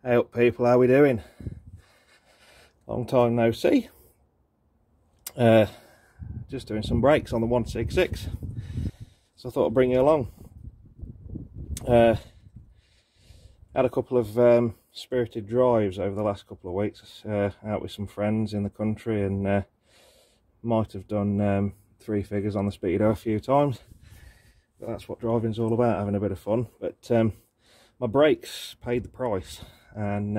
Hey up people, how we doing? Long time no see. Just doing some brakes on the 166, so I thought I'd bring you along. Had a couple of spirited drives over the last couple of weeks, out with some friends in the country, and might have done 3 figures on the speedo a few times, but that's what driving's all about, having a bit of fun. But my brakes paid the price, and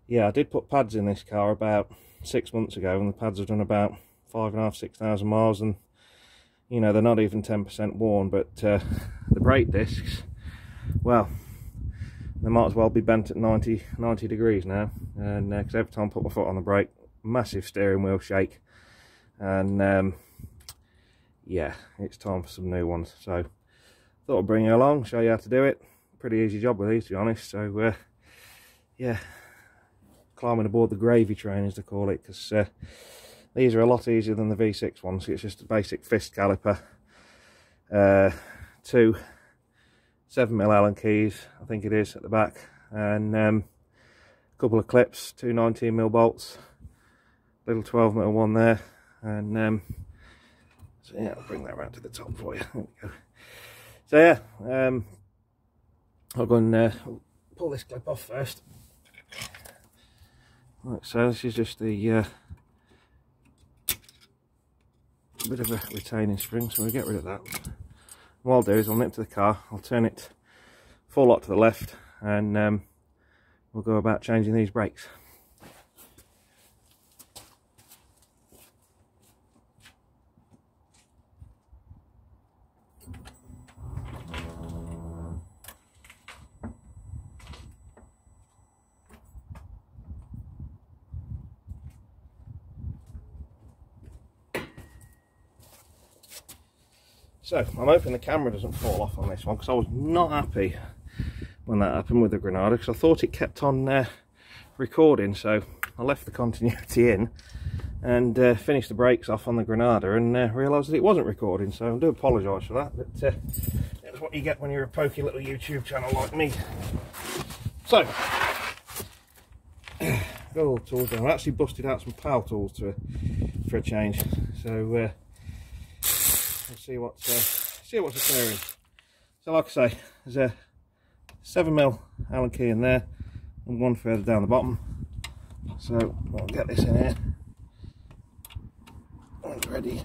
yeah, I did put pads in this car about 6 months ago, and the pads have done about 5,500–6,000 miles, and you know, they're not even 10% worn. But the brake discs, well, they might as well be bent at 90 degrees now, and because every time I put my foot on the brake, massive steering wheel shake, and yeah, it's time for some new ones. So thought I'd bring you along, show you how to do it. Pretty easy job with these, to be honest. So yeah, climbing aboard the gravy train, as they call it, because these are a lot easier than the V6 ones. It's just a basic fist caliper, 2 7mm Allen keys, I think it is, at the back, and a couple of clips, 2 19mm bolts, little 12mm one there, and so yeah, I'll bring that around to the top for you. There we go. So yeah, I'll go and pull this clip off first. Right, so this is just the bit of a retaining spring, so we'll get rid of that. What I'll do is I'll nip to the car, I'll turn it full lot to the left, and we'll go about changing these brakes. So I'm hoping the camera doesn't fall off on this one, because I was not happy when that happened with the Granada, because I thought it kept on recording. So I left the continuity in and finished the brakes off on the Granada, and realised that it wasn't recording. So I do apologise for that, but that's what you get when you're a pokey little YouTube channel like me. So got all the tools down. I actually busted out some power tools for a change. So we'll see what's occurring. So like I say, there's a 7mm Allen key in there, and one further down the bottom. So I'll get this in here. One's ready.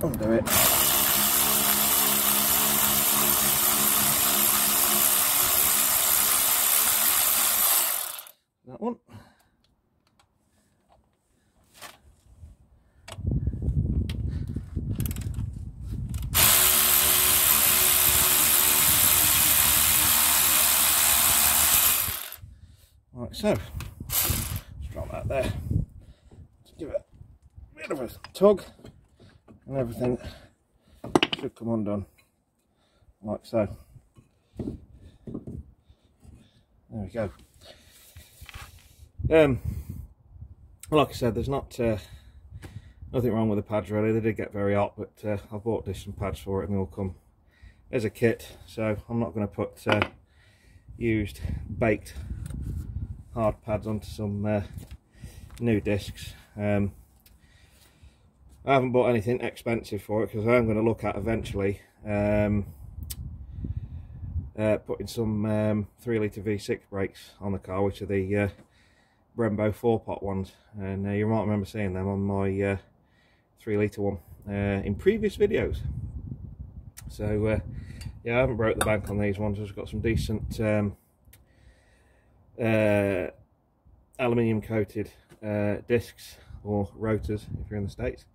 Undo it. That one. Right, so let's drop that there. Let's give it a bit of a tug, and everything should come undone, like so. There we go. Like I said, there's nothing wrong with the pads really. They did get very hot, but I bought some pads for it, and they all come as a kit. So I'm not going to put used baked hard pads onto some new discs. I haven't bought anything expensive for it, because I am going to look at eventually putting some 3-litre V6 brakes on the car, which are the Brembo 4-pot ones, and you might remember seeing them on my 3-litre one in previous videos. So yeah, I haven't broke the bank on these ones. I've got some decent aluminium coated discs, or rotors if you're in the States,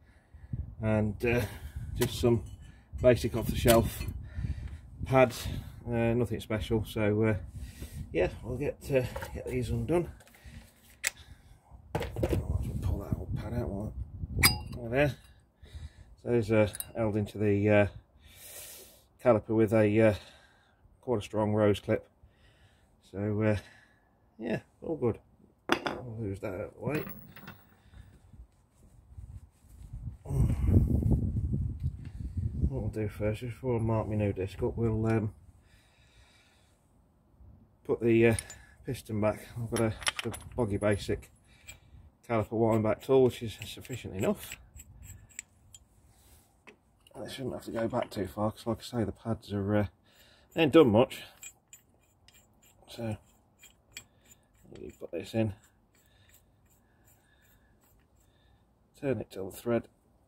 and just some basic off the shelf pads, nothing special. So yeah, we'll get these undone. I'll pull that old pad out there. So these are held into the caliper with a quarter strong rose clip. So yeah, all good. I'll lose that out of the way. What we'll do first, before I mark my new disc up, we'll put the piston back, I've got a boggy basic caliper wind back tool, which is sufficient enough. I shouldn't have to go back too far, because like I say, the pads are they ain't done much. So you put this in, turn it till the thread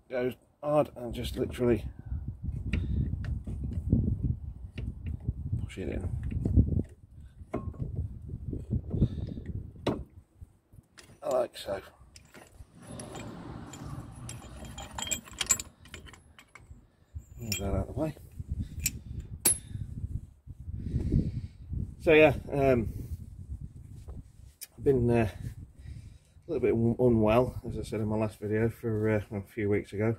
goes hard, and just literally push it in. Like so. Move that out of the way. So yeah, I've been a little bit unwell, as I said in my last video, for a few weeks ago.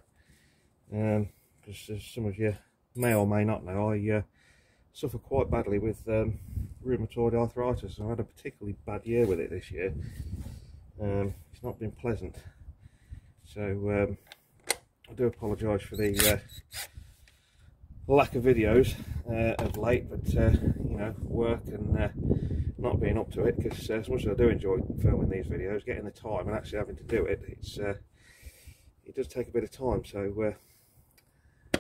Because as some of you may or may not know, I suffer quite badly with rheumatoid arthritis. I had a particularly bad year with it this year. It's not been pleasant, so I do apologise for the lack of videos of late, but you know, work and not being up to it, because as much as I do enjoy filming these videos, getting the time and actually having to do it, it does take a bit of time, so I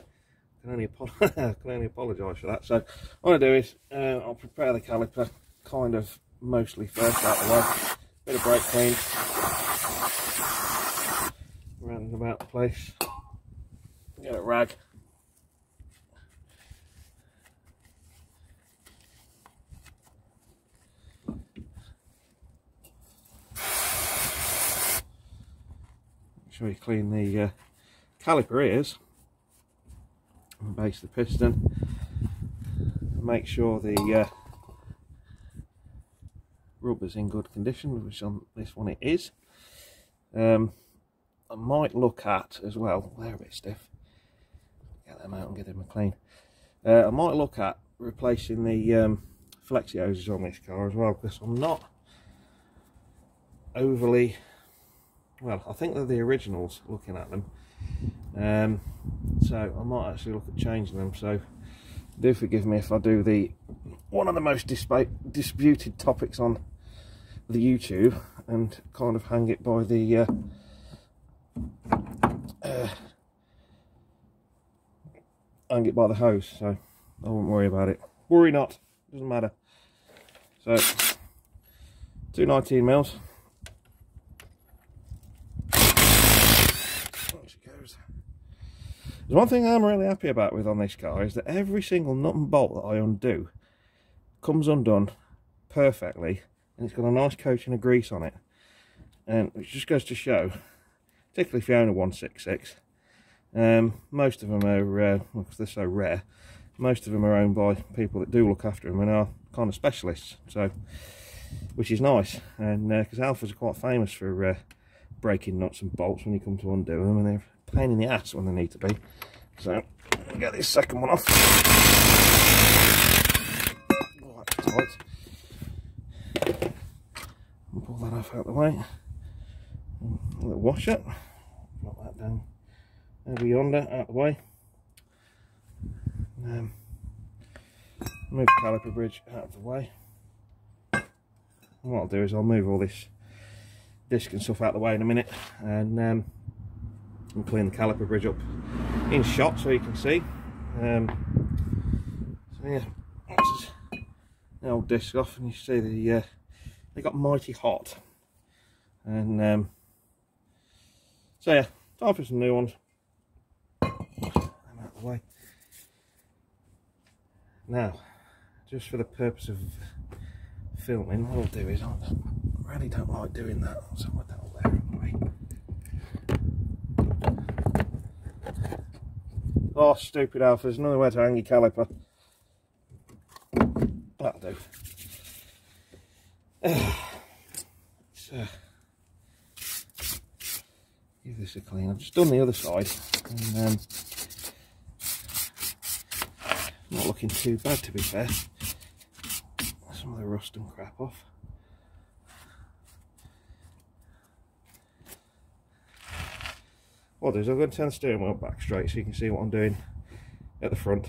can only apologise for that. So what I do is I'll prepare the caliper kind of mostly first out of the way, bit of brake clean around and about the place, get a rag, make sure you clean the caliper ears and base of the piston, make sure the rubber's in good condition, which on this one it is. I might look at as well, they're a bit stiff, get them out and get them clean. I might look at replacing the flexi hoses on this car as well, because I'm not overly, well, I think they're the originals looking at them, so I might actually look at changing them. So do forgive me if I do the one of the most disputed topics on the YouTube and kind of hang it by the hose, so I won't worry about it. Worry not, doesn't matter. So 2 19mm. There's one thing I'm really happy about on this car, is that every single nut and bolt that I undo comes undone perfectly, and it's got a nice coating of grease on it, and it just goes to show, particularly if you own a 166, most of them are, because they're so rare, most of them are owned by people that do look after them and are kind of specialists, so which is nice. And because Alphas are quite famous for breaking nuts and bolts when you come to undo them, and they're a pain in the ass when they need to be. So I'll get this second one off. Oh, that's tight. I'll pull that off out of the way. A little washer. Drop that down over yonder, out of the way. Move the caliper bridge out of the way. And what I'll do is I'll move all this disc and stuff out of the way in a minute, and clean the caliper bridge up in shot so you can see. So yeah, this is the old disc off, and you see they got mighty hot, and so yeah, time for some new ones. I'm out of the way. Now, just for the purpose of filming, what I'll do is, I really don't like doing that, so I'll put that all there out of the way. Oh, stupid Alpha, there's another way to hang your caliper. That'll do. Let's give this a clean. I've just done the other side, and not looking too bad, to be fair. Some of the rust and crap off. What I'll do is I'm going to turn the steering wheel back straight so you can see what I'm doing at the front,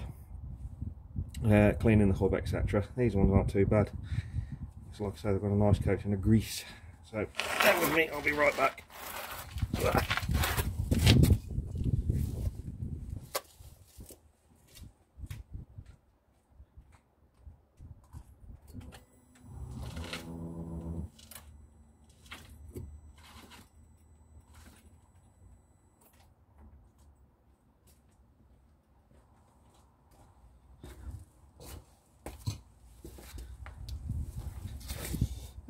cleaning the hub, etc. These ones aren't too bad. So like I say, they've got a nice coating of grease. So bear with me, I'll be right back.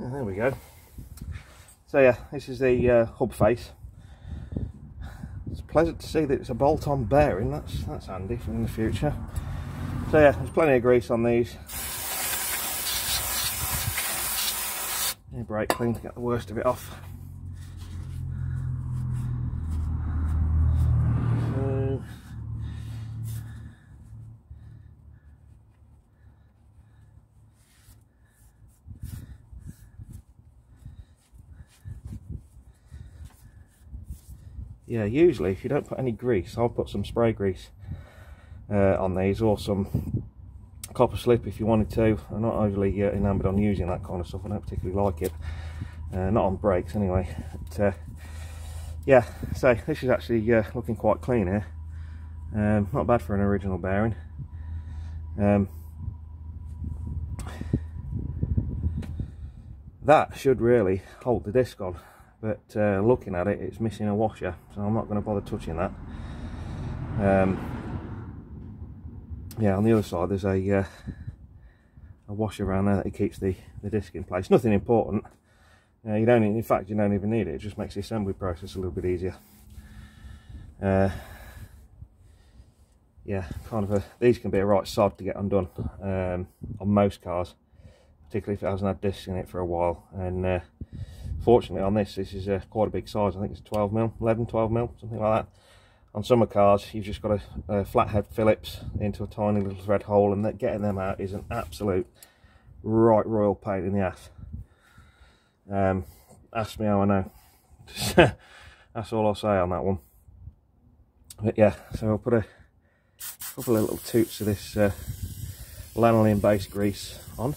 And there we go. So yeah, this is the hub face. It's pleasant to see that it's a bolt-on bearing. That's handy for in the future. So yeah, there's plenty of grease on these. Yeah, brake clean to get the worst of it off. Yeah, usually if you don't put any grease, I'll put some spray grease on these, or some copper slip if you wanted to. I'm not overly enamoured on using that kind of stuff. I don't particularly like it, not on brakes anyway. But, yeah, so this is actually looking quite clean here. Not bad for an original bearing. That should really hold the disc on, but looking at it, it's missing a washer, so I'm not going to bother touching that. Yeah, on the other side there's a washer around there that keeps the disc in place. Nothing important. You don't, in fact, you don't even need it. It just makes the assembly process a little bit easier. Yeah, kind of these can be a right sod to get undone on most cars, particularly if it hasn't had discs in it for a while. And fortunately on this is quite a big size. I think it's 12mm, 11, 12mm, something like that. On some cars you've just got a flathead Phillips into a tiny little thread hole, and getting them out is an absolute right royal pain in the ass. Ask me how I know. That's all I'll say on that one. But yeah, so I'll put a couple of little toots of this lanolin based grease on.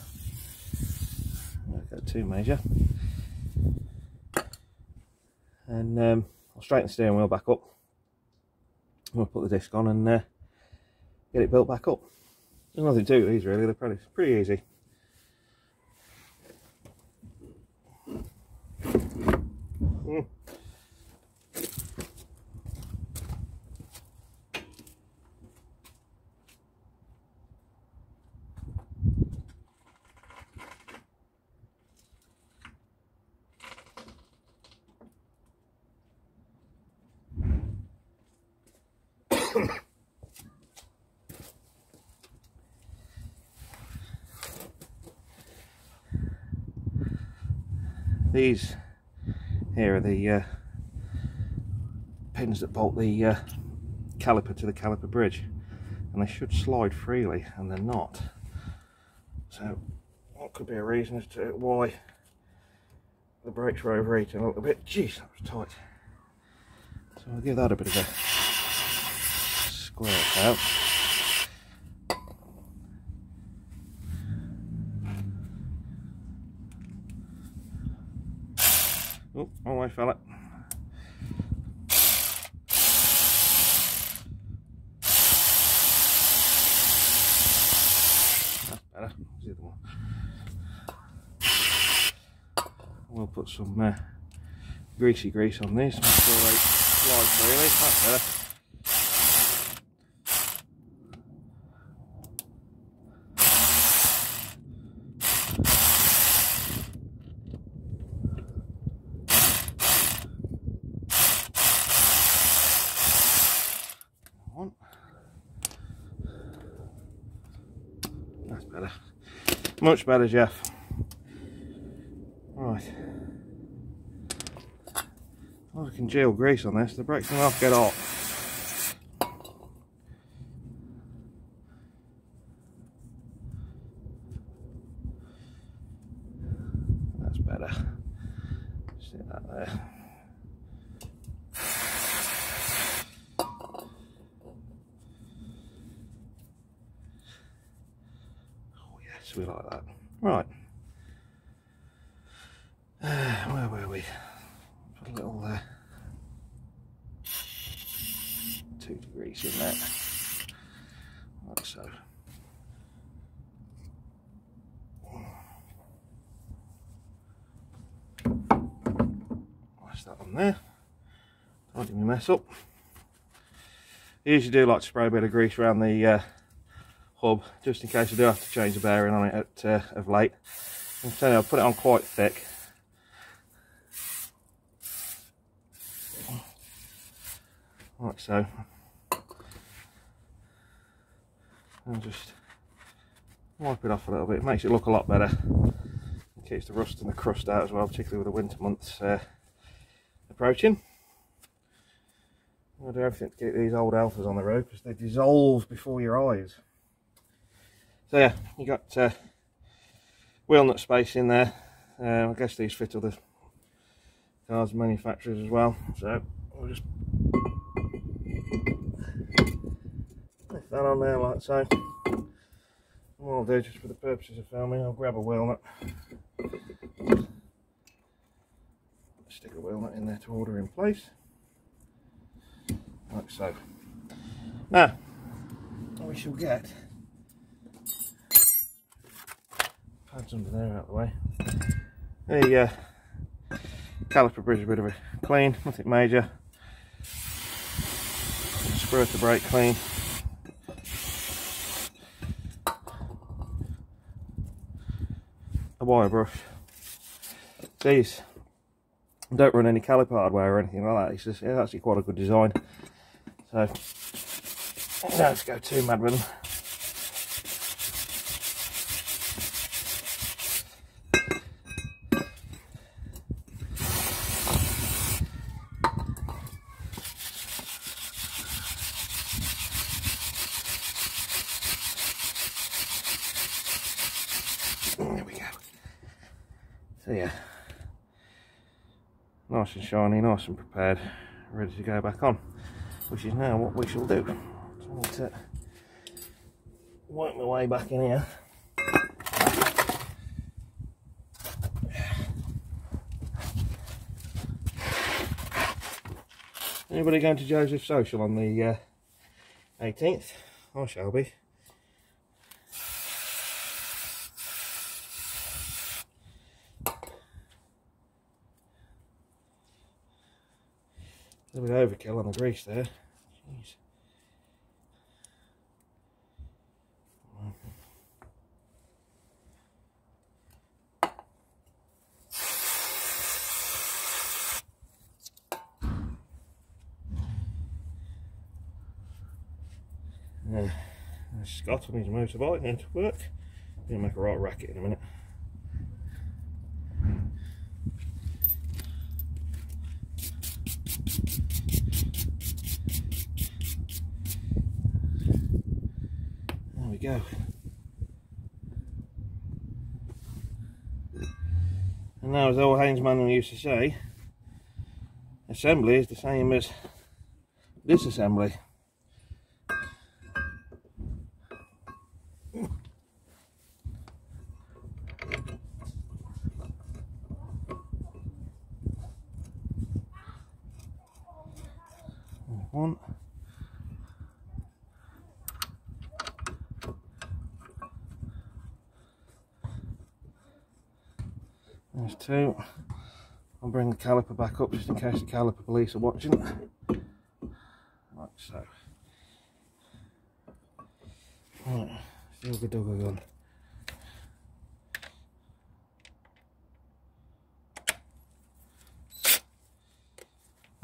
I'll go 2 measure, and I'll straighten the steering wheel back up. We'll put the disc on and get it built back up. There's nothing to these really, they're pretty easy. These here are the pins that bolt the caliper to the caliper bridge, and they should slide freely, and they're not. So what could be a reason as to why the brakes were overheating a little bit. Jeez, that was tight. So I'll give that a bit of a squirt out. Oh, wrong way, fella. That's better. Where's the other one? We'll put some greasy grease on these, make sure they slide freely. That's better. That's better. Much better, Jeff. Right. Well, I can congeal grease on this. The brakes will not get hot. That's better. Stick that there. We like that. Right. grease in there, like so. That's that on there. Tidy my mess up. I usually do like to spray a bit of grease around the hub, just in case I do have to change the bearing on it of late. And so I'll put it on quite thick. Like so. And just wipe it off a little bit. It makes it look a lot better. It keeps the rust and the crust out as well, particularly with the winter months approaching. I'll do everything to keep these old alphas on the road because they dissolve before your eyes. So yeah, you got wheel nut space in there. I guess these fit other cars manufacturers as well. So we'll just lift that on there like so. And what I'll do, just for the purposes of filming, I'll grab a wheel nut. Stick a wheel nut in there to order in place. Like so. Now, we shall get pads under there out of the way. The caliper bridge, a bit of a clean, nothing major. Squirt the brake clean. A wire brush. These don't run any caliper hardware or anything like that. It's just, it's actually quite a good design. So don't have to go too mad with them. There we go. So yeah, nice and shiny, nice and prepared, ready to go back on, which is now what we shall do. So I need to work my way back in here. Anybody going to Joseph's Social on the 18th? I shall be. A bit of overkill on the grease there. Jeez. Scott on his motorbike going to work. He'll make a right racket in a minute. There we go. And now, as old Haynes Manuel used to say, assembly is the same as disassembly. One. There's two. I'll bring the caliper back up just in case the caliper police are watching. Like so. Right, still the dogger gun.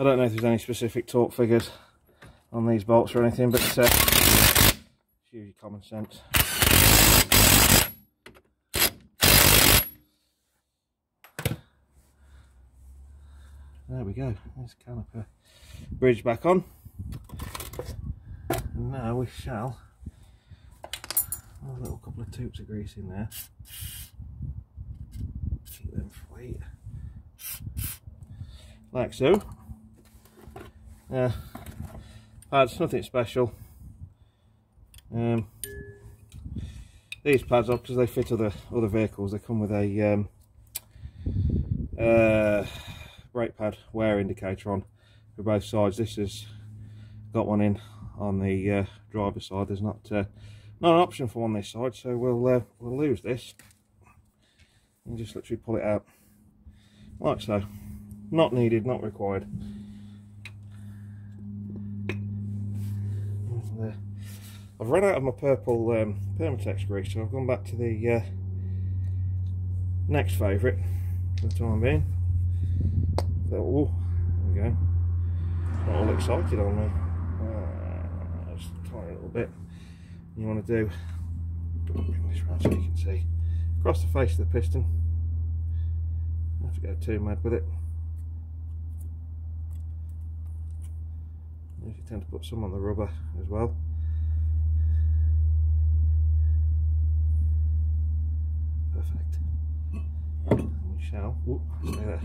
I don't know if there's any specific torque figures on these bolts or anything, but it's usually common sense. There we go, there's the caliper bridge back on. And now we shall have a little couple of tubes of grease in there. Keep them flat. Like so. Pads, nothing special. These pads are because they fit other vehicles. They come with a brake pad wear indicator on for both sides. This has got one in on the driver's side. There's not an option for on this side, so we'll lose this and just literally pull it out like so. Not needed, not required. And, I've run out of my purple Permatex grease, so I've gone back to the next favourite for the time being. Oh, there we go. Not all excited on me. Just a tiny little bit. You want to do, bring this round so you can see, across the face of the piston. Don't have to go too mad with it. You tend to put some on the rubber as well. Perfect. We shall stay there.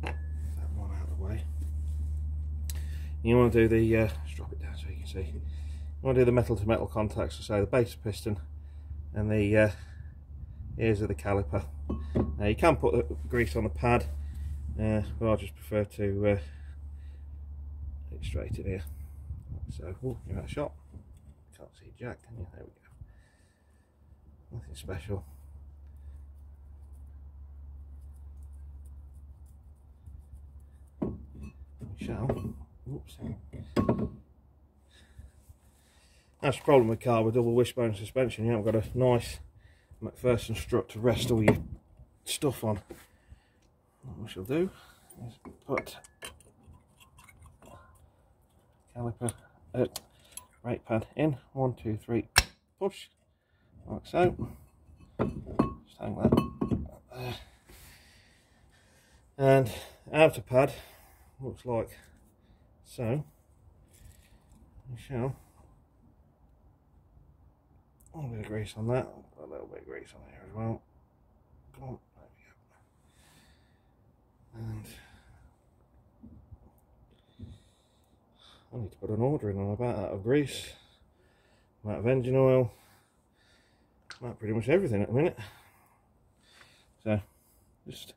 That one out of the way. You want to do the just drop it down so you can see. You want to do the metal to metal contacts, so say the base piston and the ears of the caliper. Now you can put the grease on the pad, but I just prefer to get it straight in here. So, give that a shot. Can't see jack, can you? There we go. Nothing special. We shall. Oops. That's the problem with car with double wishbone suspension. You haven't got a nice McPherson strut to rest all your stuff on. What we shall do is put caliper, brake pad in. 1, 2, 3, push, like so. Just hang that there. And outer pad looks like so. We shall. A little bit of grease on that, a little bit of grease on here as well. Come on, there we go. And I need to put an order in on about that of grease, amount of engine oil, about pretty much everything at the minute. So just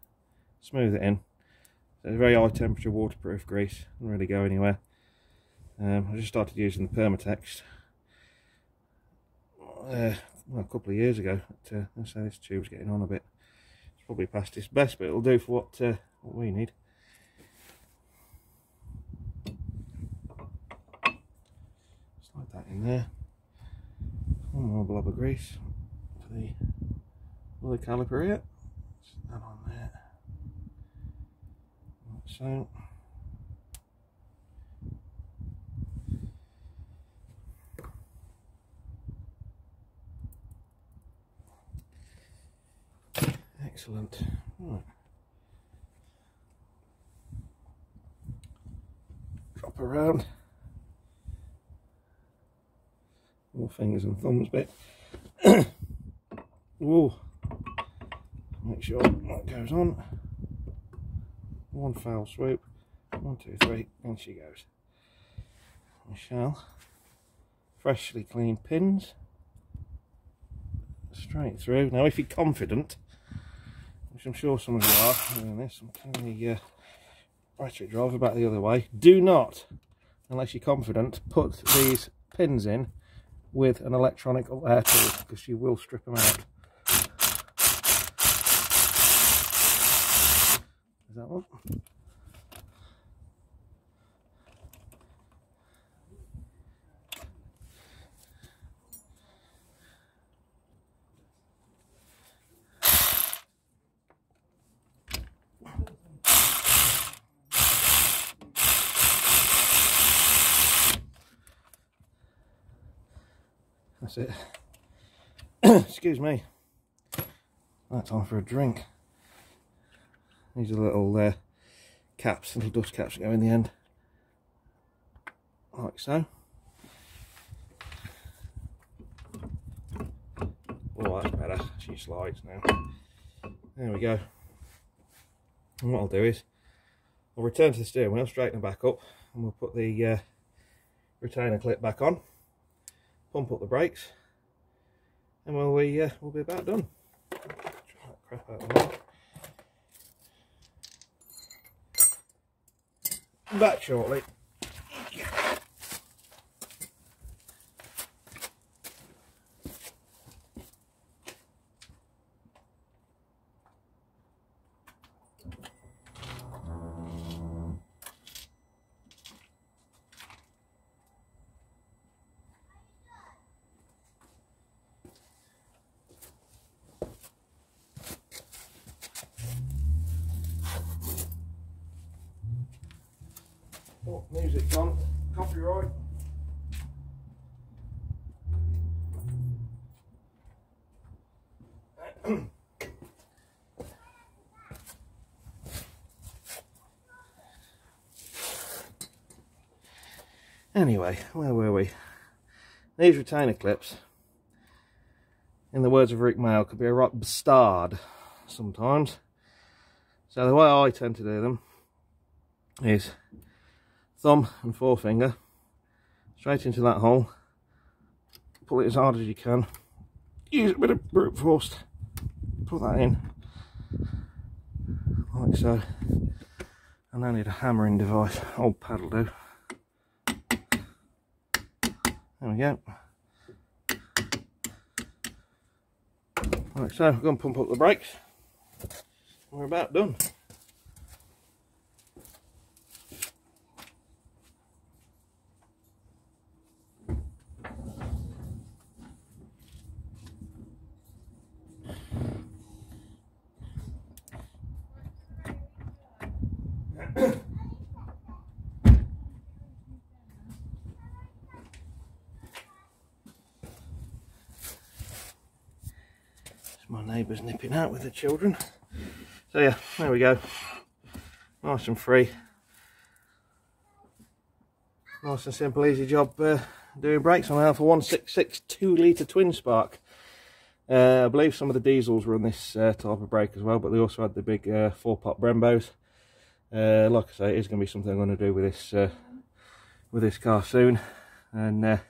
smooth it in. So it's very high temperature waterproof grease, doesn't really go anywhere. I just started using the Permatex well, a couple of years ago. But, so this tube's getting on a bit. It's probably past its best, but it'll do for what we need. Slide that in there. One more blob of grease for the other caliper here. Set that on there. Like so. Excellent. Right. Drop around. More fingers and thumbs bit. Ooh. Make sure that goes on. One foul swoop. 1, 2, 3, and she goes. We shall freshly cleaned pins straight through. Now, if you're confident, which I'm sure some of you are, doing this, I'm turning the battery driver back the other way. Do not, unless you're confident, put these pins in with an electronic air tool, because you will strip them out. Is that one? That's it. Excuse me. That's time for a drink. These are little caps, little dust caps that go in the end. Like so. Oh, that's better. She slides now. There we go. And what I'll do is, I'll return to the steering wheel, straighten it back up, and we'll put the retainer clip back on. Pump up the brakes, and we'll be about done. Try that crap out of the way. back shortly. Oh, music's on. Copyright. Anyway, where were we? These retainer clips, in the words of Rick Mail, could be a right bastard sometimes. So the way I tend to do them is thumb and forefinger straight into that hole, pull it as hard as you can, use a bit of brute force to put that in, like so, and I need a hammering device, old pad will do. There we go. Like so, we're going to pump up the brakes. We're about done. My neighbour's nipping out with the children. So yeah, there we go. Nice and free. Nice and simple, easy job doing brakes on an Alfa 166 2-litre twin spark. I believe some of the diesels run this type of brake as well, but they also had the big 4-pot Brembos. Like I say, it is going to be something I'm going to do with this car soon, and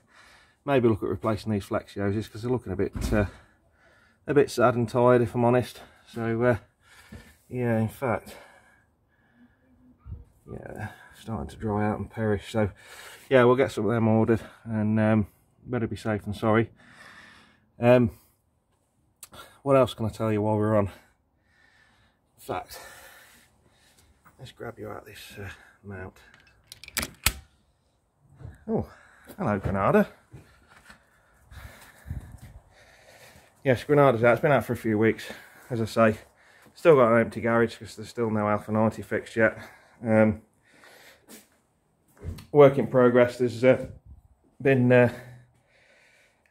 maybe look at replacing these Flexioses because they're looking a bit sad and tired, if I'm honest. So yeah, in fact, yeah, starting to dry out and perish. So yeah, we'll get some of them ordered, and better be safe than sorry. What else can I tell you while we're on? In fact, let's grab you out this mount. Oh, hello Granada. Yes, Granada's out. It's been out for a few weeks. As I say, still got an empty garage because there's still no Alfa 90 fixed yet. Work in progress. There's been a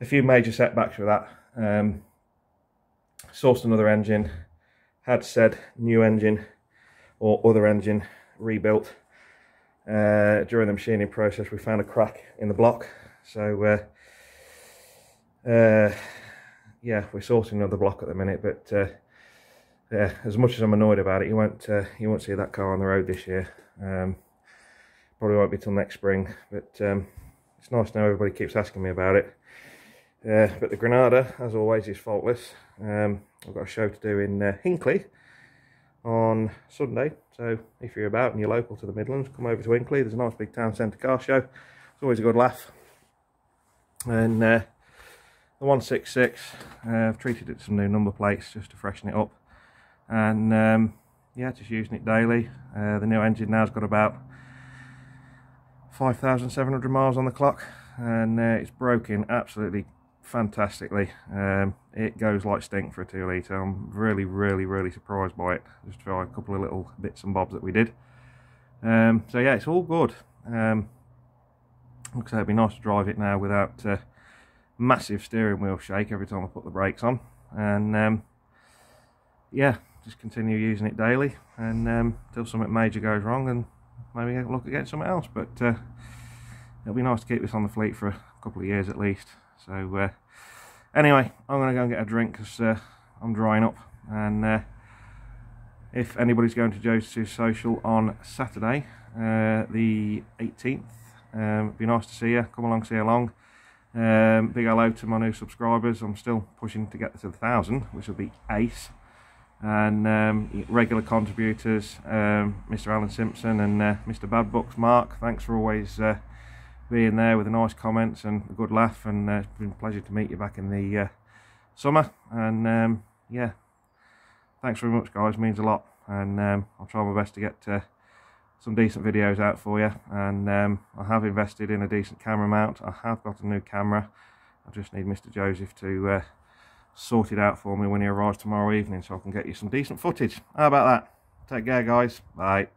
few major setbacks with that. Sourced another engine, had said new engine or other engine rebuilt. During the machining process we found a crack in the block, so yeah, we're sourcing another block at the minute, but yeah, as much as I'm annoyed about it, you won't see that car on the road this year. Probably won't be till next spring, but it's nice to know everybody keeps asking me about it. But the Granada, as always, is faultless. I've got a show to do in Hinckley on Sunday, so if you're about and you're local to the Midlands, come over to Hinckley. There's a nice big town centre car show. It's always a good laugh. And the 166, I've treated it to some new number plates just to freshen it up, and yeah, just using it daily. The new engine now's got about 5,700 miles on the clock, and it's broken absolutely fantastically. It goes like stink for a 2-litre. I'm really surprised by it, just for a couple of little bits and bobs that we did. So yeah, it's all good. Looks like it'd be nice to drive it now without massive steering wheel shake every time I put the brakes on, and yeah, just continue using it daily, and until something major goes wrong, and maybe look at getting something else. But it'll be nice to keep this on the fleet for a couple of years at least. So anyway, I'm going to go and get a drink because I'm drying up, and if anybody's going to Josie's Social on Saturday the 18th, it'd be nice to see you. Come along, see along. Big hello to my new subscribers. I'm still pushing to get to 1,000, which will be ace. and regular contributors, Mr. Alan Simpson and Mr. Bad Books Mark. Thanks for always being there with the nice comments and a good laugh, and it's been a pleasure to meet you back in the summer. And yeah, thanks very much, guys, means a lot, and I'll try my best to get some decent videos out for you. And I have invested in a decent camera mount. I have got a new camera. I just need Mr. Joseph to sort it out for me when he arrives tomorrow evening, so I can get you some decent footage. How about that? Take care, guys. Bye.